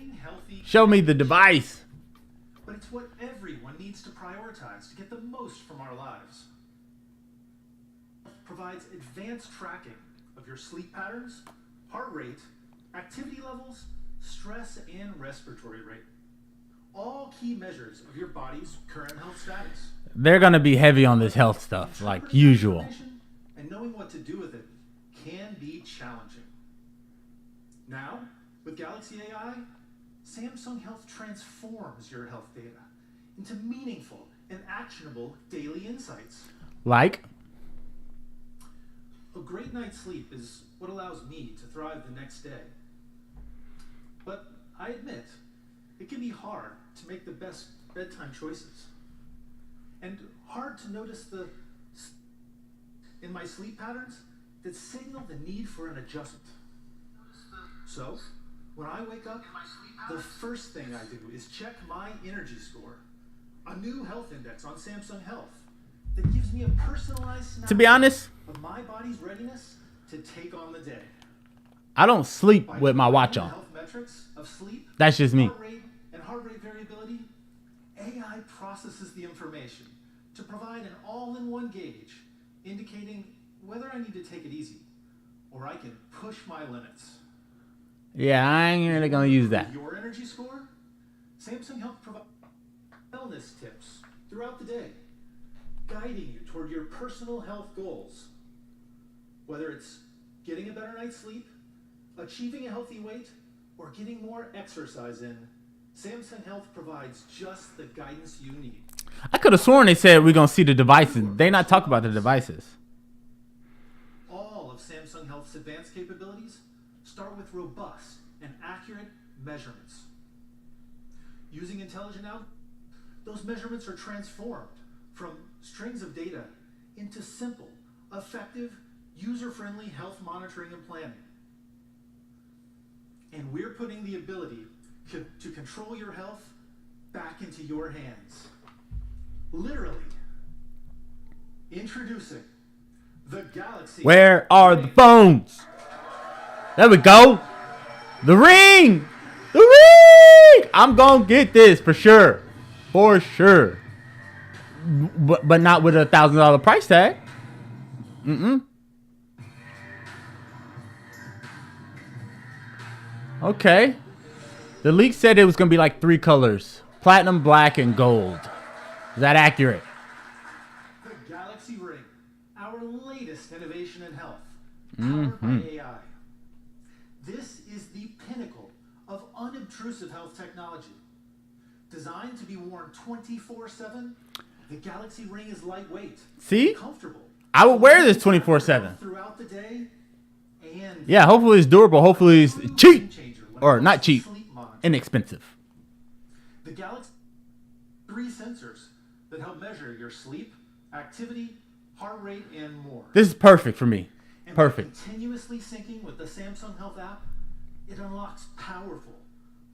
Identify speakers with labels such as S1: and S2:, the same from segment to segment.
S1: Getting healthy.
S2: Show me the device.
S1: But it's what everyone needs to prioritize to get the most from our lives. It provides advanced tracking of your sleep patterns, heart rate, activity levels, stress, and respiratory rate. All key measures of your body's current health status.
S2: They're going to be heavy on this health stuff, like usual.
S1: And knowing what to do with it can be challenging. Now, with Galaxy AI, Samsung Health transforms your health data into meaningful and actionable daily insights.
S2: Like?
S1: A great night's sleep is what allows me to thrive the next day. But I admit, it can be hard to make the best bedtime choices. And hard to notice in my sleep patterns that signal the need for an adjustment. So, when I wake up, the first thing I do is check my energy score, a new health index on Samsung Health that gives me a personalized snapshot
S2: To be honest,
S1: of my body's readiness to take on the day.
S2: I don't sleep with my watch on.
S1: Health metrics of sleep,
S2: That's just me.
S1: heart rate, and heart rate variability, AI processes the information to provide an all-in-one gauge indicating whether I need to take it easy or I can push my limits.
S2: Yeah, I ain't really going to use that.
S1: Your energy score? Samsung Health provides wellness tips throughout the day, guiding you toward your personal health goals. Whether it's getting a better night's sleep, achieving a healthy weight, or getting more exercise in, Samsung Health provides just the guidance you need.
S2: I could have sworn they said we're going to see the devices. They not talk about the devices.
S1: All of Samsung Health's advanced capabilities start with robust and accurate measurements. Using intelligent algorithms, those measurements are transformed from strings of data into simple, effective, user-friendly health monitoring and planning. And we're putting the ability to control your health back into your hands. Literally. Introducing the Galaxy.
S2: Where are the phones? There we go. The ring. The ring. I'm going to get this for sure. For sure. But not with a $1,000 price tag. Okay. The leak said it was going to be like 3 colors. Platinum, black, and gold. Is that accurate?
S1: The Galaxy Ring, our latest innovation in health, powered by AI. This is the pinnacle of unobtrusive health technology. Designed to be worn 24/7, the Galaxy Ring is lightweight,
S2: See?
S1: comfortable.
S2: I would wear this 24/7.
S1: Throughout the day, and
S2: Yeah, hopefully it's durable. Hopefully it's cheap. Or not cheap.
S1: sleep monitor.
S2: Inexpensive.
S1: The Galaxy 3 sensors that help measure your sleep, activity, heart rate, and more.
S2: This is perfect for me.
S1: And
S2: Perfect.
S1: by continuously syncing with the Samsung Health app, it unlocks powerful,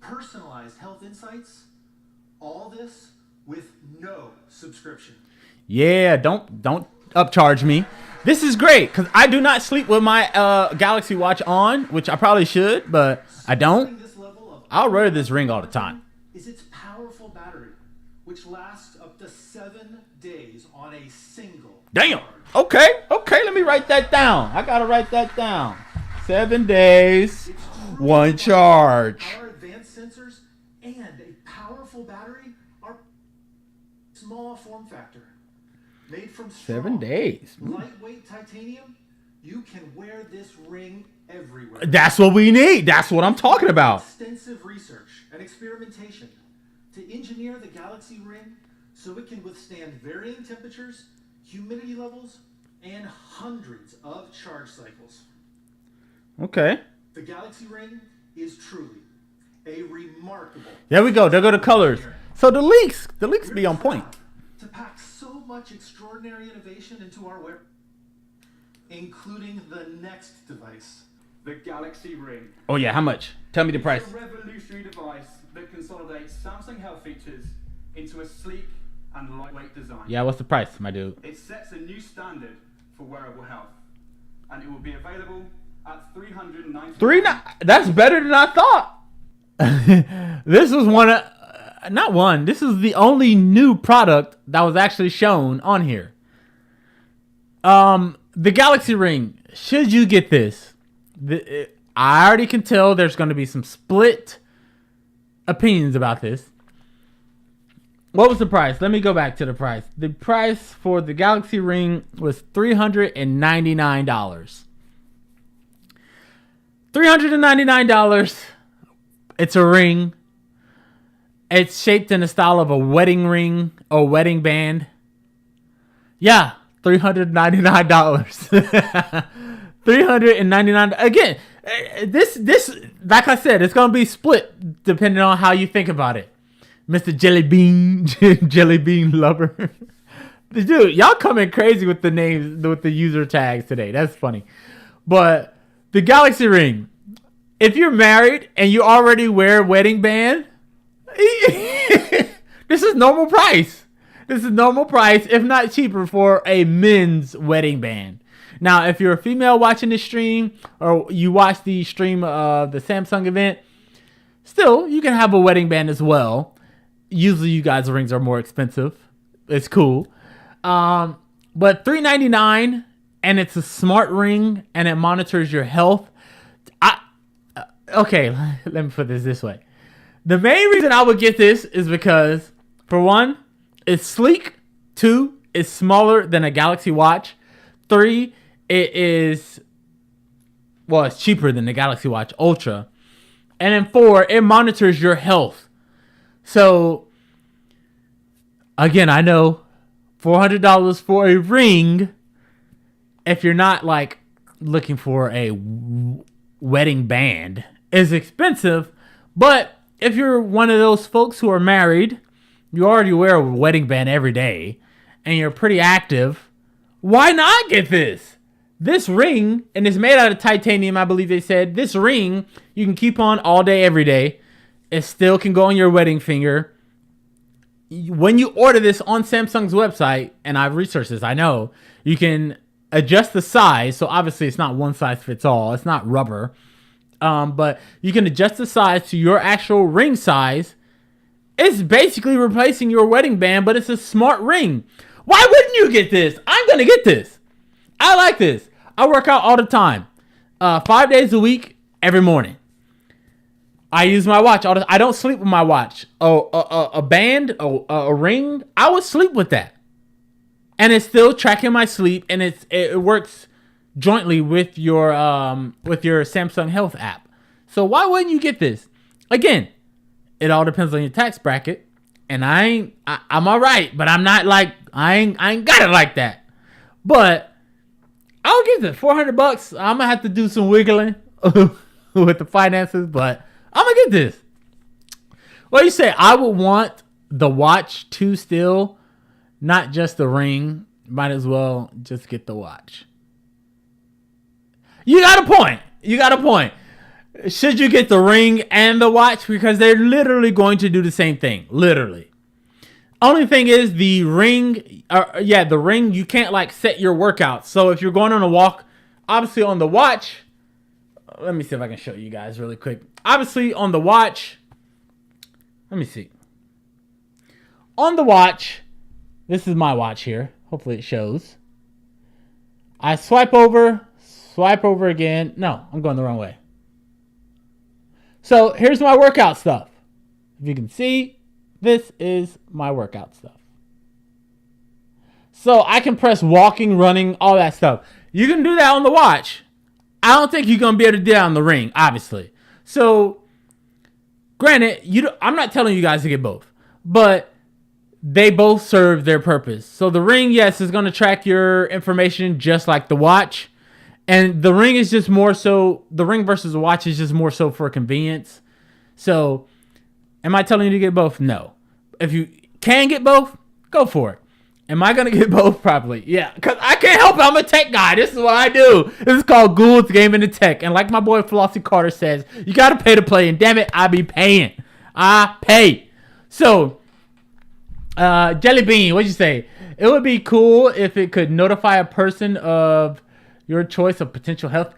S1: personalized health insights. All this with no subscription.
S2: Yeah, don't upcharge me. This is great because I do not sleep with my Galaxy Watch on, which I probably should, but I don't.
S1: This level of
S2: I'll wear this ring all the time.
S1: is its powerful battery, which lasts up to 7 days on a single
S2: Damn.
S1: charge.
S2: Okay. Let me write that down. I gotta write that down. 7 days, 1 charge.
S1: Our advanced sensors and a powerful battery are small form factor. Made from
S2: 7
S1: strong,
S2: days.
S1: lightweight titanium, you can wear this ring everywhere.
S2: That's what we need. That's what I'm talking about.
S1: Extensive research and experimentation to engineer the Galaxy Ring so it can withstand varying temperatures, humidity levels, and hundreds of charge cycles.
S2: Okay.
S1: The Galaxy Ring is truly a remarkable.
S2: There we go. There go the colors. So the leaks be on point.
S1: To pack so much extraordinary innovation into our wear, including the next device,
S3: The Galaxy Ring.
S2: Oh yeah, how much? Tell me the price.
S3: It's a revolutionary device that consolidates Samsung Health features into a sleek and lightweight design.
S2: Yeah, what's the price, my dude?
S3: It sets a new standard for wearable health, and it will be available at $399.
S2: That's better than I thought. This was this is the only new product that was actually shown on here. The Galaxy Ring. Should you get this? I already can tell there's going to be some split opinions about this. What was the price? Let me go back to the price. The price for the Galaxy Ring was $399. $399. It's a ring. It's shaped in the style of a wedding ring or wedding band. Yeah, $399. $399. Again, this like I said, it's gonna be split depending on how you think about it. Mr. Jelly Bean Lover. Dude, y'all coming crazy with the names, with the user tags today. That's funny. But the Galaxy Ring, if you're married and you already wear a wedding band, this is normal price. This is normal price, if not cheaper, for a men's wedding band. Now, if you're a female watching this stream, or you watch the stream of the Samsung event, still, you can have a wedding band as well. Usually, you guys' rings are more expensive. It's cool. But $399, and it's a smart ring, and it monitors your health. Okay, let me put this way. The main reason I would get this is because, for one, it's sleek. 2, it's smaller than a Galaxy Watch. 3, it's cheaper than the Galaxy Watch Ultra. And then 4, it monitors your health. So, again, I know $400 for a ring, if you're not like looking for a wedding band, is expensive. But if you're one of those folks who are married, you already wear a wedding band every day, and you're pretty active, why not get this? This ring, and it's made out of titanium, I believe they said. This ring, you can keep on all day, every day. It still can go on your wedding finger. When you order this on Samsung's website, and I've researched this, I know, you can adjust the size. So obviously it's not one size fits all. It's not rubber. But you can adjust the size to your actual ring size. It's basically replacing your wedding band, but it's a smart ring. Why wouldn't you get this? I'm going to get this. I like this. I work out all the time. 5 days a week, every morning. I use my watch. I don't sleep with my watch. A band, a ring, I would sleep with that. And it's still tracking my sleep, and it works jointly with your Samsung Health app. So why wouldn't you get this? Again, it all depends on your tax bracket. And I'm all right, but I'm not like, I ain't got it like that. But I'll give it $400. I'm gonna have to do some wiggling with the finances, but I'm gonna get this. Well, you say I would want the watch too still, not just the ring. Might as well just get the watch. You got a point. Should you get the ring and the watch? Because they're literally going to do the same thing. Literally. Only thing is the ring, you can't like set your workouts. So if you're going on a walk, obviously on the watch, let me see if I can show you guys really quick. Obviously on the watch, let me see. On the watch, this is my watch here. Hopefully it shows. I swipe over again. No, I'm going the wrong way. So here's my workout stuff. If you can see, this is my workout stuff. So I can press walking, running, all that stuff. You can do that on the watch. I don't think you're going to be able to do that on the ring, obviously. So, granted, I'm not telling you guys to get both. But they both serve their purpose. So the ring, yes, is going to track your information just like the watch. And the ring is just more so, the ring versus the watch is just more so for convenience. So, am I telling you to get both? No. If you can get both, go for it. Am I going to get both? Probably. Yeah, because I can't help it. I'm a tech guy. This is what I do. This is called Gould's Gaming and Tech. And like my boy Flossie Carter says, you got to pay to play. And damn it, I be paying. I pay. So, Jelly Bean, what'd you say? It would be cool if it could notify a person of your choice of potential health.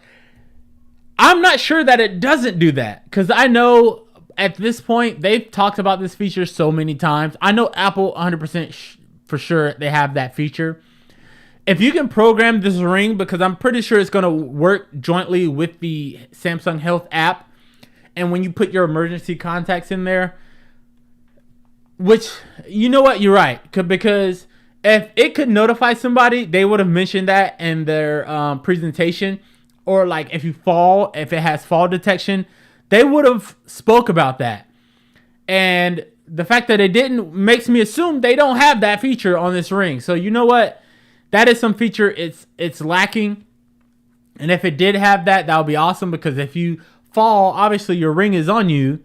S2: I'm not sure that it doesn't do that, because I know at this point, they've talked about this feature so many times. I know Apple 100% for sure they have that feature. If you can program this ring, because I'm pretty sure it's going to work jointly with the Samsung Health app, and when you put your emergency contacts in there, which, you know what, you're right, because if it could notify somebody, they would have mentioned that in their presentation. Or like if you fall, if it has fall detection, they would have spoke about that. And the fact that it didn't makes me assume they don't have that feature on this ring. So you know what? That is some feature it's lacking. And if it did have that, that would be awesome, because if you fall, obviously your ring is on you.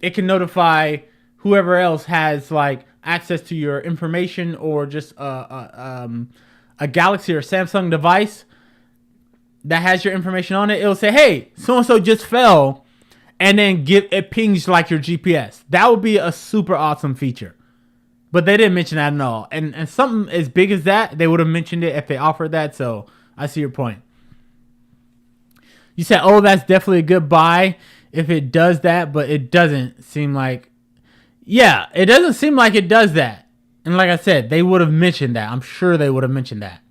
S2: It can notify whoever else has like access to your information, or just a Galaxy or Samsung device that has your information on it. It'll say, hey, so-and-so just fell, and then it pings like your GPS. That would be a super awesome feature. But they didn't mention that at all. And something as big as that, they would have mentioned it if they offered that. So I see your point. You said, oh, that's definitely a good buy if it does that, but it doesn't seem like... Yeah, it doesn't seem like it does that. And like I said, they would have mentioned that. I'm sure they would have mentioned that.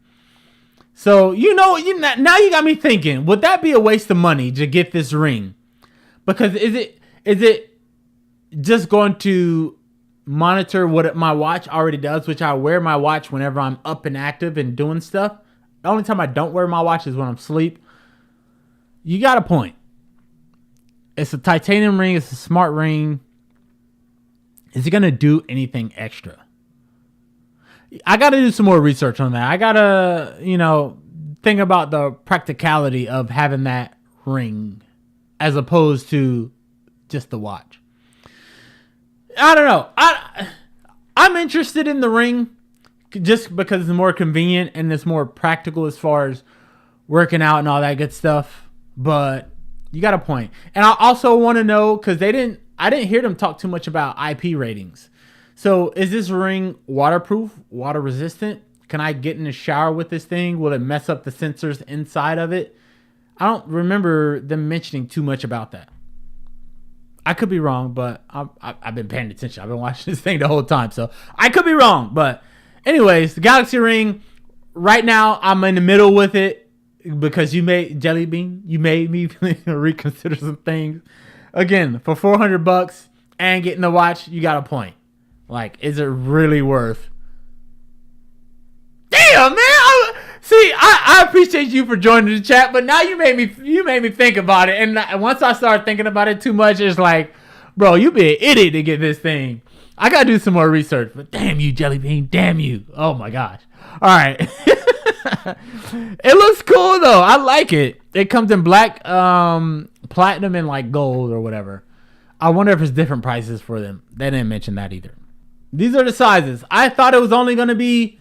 S2: So, now you got me thinking, would that be a waste of money to get this ring? Because is it just going to monitor what my watch already does, which I wear my watch whenever I'm up and active and doing stuff? The only time I don't wear my watch is when I'm asleep. You got a point. It's a titanium ring. It's a smart ring. Is it going to do anything extra? I got to do some more research on that. I got to, think about the practicality of having that ring as opposed to just the watch. I don't know. I'm interested in the ring just because it's more convenient and it's more practical as far as working out and all that good stuff. But you got a point. And I also want to know, because I didn't hear them talk too much about IP ratings. So is this ring waterproof, water resistant? Can I get in the shower with this thing? Will it mess up the sensors inside of it? I don't remember them mentioning too much about that. I could be wrong, but I've been paying attention. I've been watching this thing the whole time, so I could be wrong. But anyways, the Galaxy Ring, right now I'm in the middle with it because you made me reconsider some things. Again, for $400 and getting the watch, you got a point. Like, is it really worth? Damn, man! I appreciate you for joining the chat, but now you made me think about it, and once I start thinking about it too much, it's like, bro, you be an idiot to get this thing. I gotta do some more research, but damn you, Jelly Bean, damn you! Oh my gosh! All right, it looks cool though. I like it. It comes in black, platinum, and like gold or whatever. I wonder if it's different prices for them. They didn't mention that either. These are the sizes. I thought it was only gonna be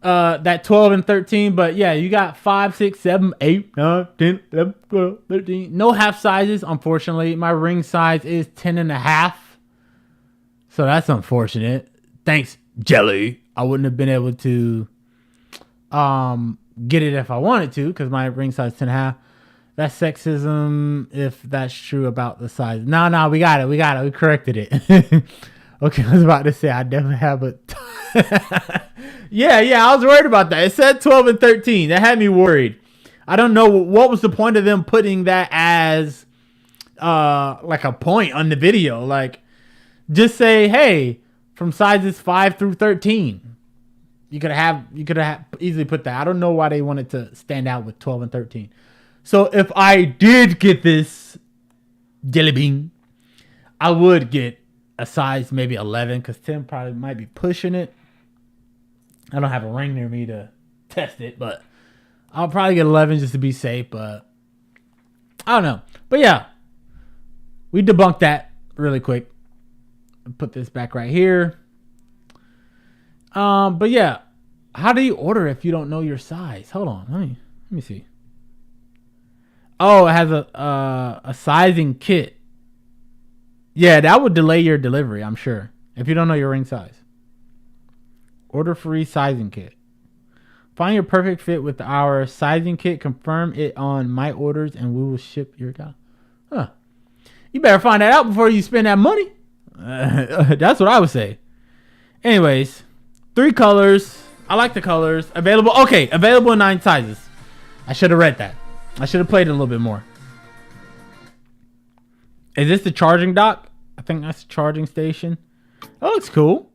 S2: that 12 and 13, but yeah, you got 5, 6, 7, 8, 9, 10, 11, 12, 13. No half sizes, unfortunately. My ring size is 10 and a half. So that's unfortunate. Thanks, Jelly. I wouldn't have been able to get it if I wanted to, because my ring size is 10 and a half. That's sexism if that's true about the size. No, we got it. We corrected it. Okay, I was about to say I definitely have a... Yeah, I was worried about that. It said 12 and 13. That had me worried. I don't know what was the point of them putting that as like a point on the video. Like, just say, hey, from sizes 5 through 13. You could have easily put that. I don't know why they wanted to stand out with 12 and 13. So if I did get this Jelly Bean, I would get a size maybe 11, because 10 probably might be pushing it. I don't have a ring near me to test it, but I'll probably get 11 just to be safe, but I don't know. But yeah, we debunked that really quick. Put this back right here. But yeah, how do you order if you don't know your size? Hold on, let me see. Oh, it has a sizing kit. Yeah, that would delay your delivery, I'm sure, if you don't know your ring size. Order free sizing kit. Find your perfect fit with our sizing kit. Confirm it on my orders and we will ship your guy. Huh. You better find that out before you spend that money. That's what I would say. Anyways, 3 colors. I like the colors. Available. Okay, available in 9 sizes. I should have read that. I should have played it a little bit more. Is this the charging dock? I think that's the charging station. That looks cool.